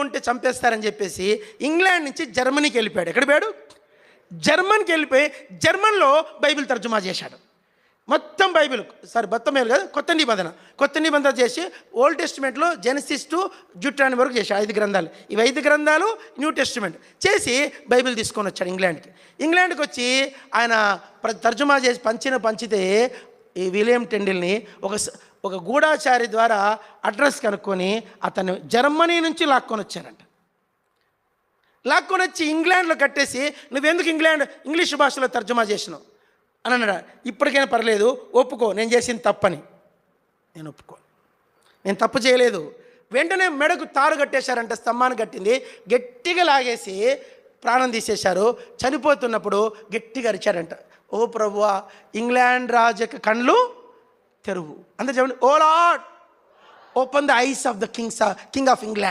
ఉంటే చంపేస్తారని చెప్పేసి ఇంగ్లాండ్ నుంచి జర్మనీకి వెళ్ళిపోయాడు. ఎక్కడ పోయాడు? జర్మన్కి వెళ్ళిపోయి జర్మన్లో బైబిల్ తర్జుమా చేశాడు. మొత్తం బైబిల్ మొత్తం కాదు, కొత్త నిబంధన చేసి ఓల్డ్ టెస్టిమెంట్లో జెనసిస్ టు జుట్రాని వరకు చేశాడు. 5 గ్రంథాలు. ఇవి 5 గ్రంథాలు న్యూ టెస్టిమెంట్ చేసి బైబిల్ తీసుకొని వచ్చాడు ఇంగ్లాండ్కి వచ్చి ఆయన తర్జుమా చేసి పంచితే ఈ విలియం టెండిల్ని ఒక గూఢాచారి ద్వారా అడ్రస్ కనుక్కొని అతను జర్మనీ నుంచి లాక్కొని వచ్చి ఇంగ్లాండ్లో కట్టేసి నువ్వెందుకు ఇంగ్లీష్ భాషలో తర్జుమా చేసినావు అని అన్నాడు. ఇప్పటికైనా పర్లేదు, ఒప్పుకో, నేను చేసింది తప్పని. నేను ఒప్పుకోను, నేను తప్పు చేయలేదు. వెంటనే మెడకు తారు కట్టేశారంట, స్తంభాన్ని కట్టింది, గట్టిగా లాగేసి ప్రాణం తీసేశారు. చనిపోతున్నప్పుడు గట్టిగా అరిచాడంట, ఓ ప్రభువా, ఇంగ్లాండ్ రాజు యొక్క కళ్ళు తెరువు. అందరూ చెప్పండి, O lord, open the eyes of the king of England.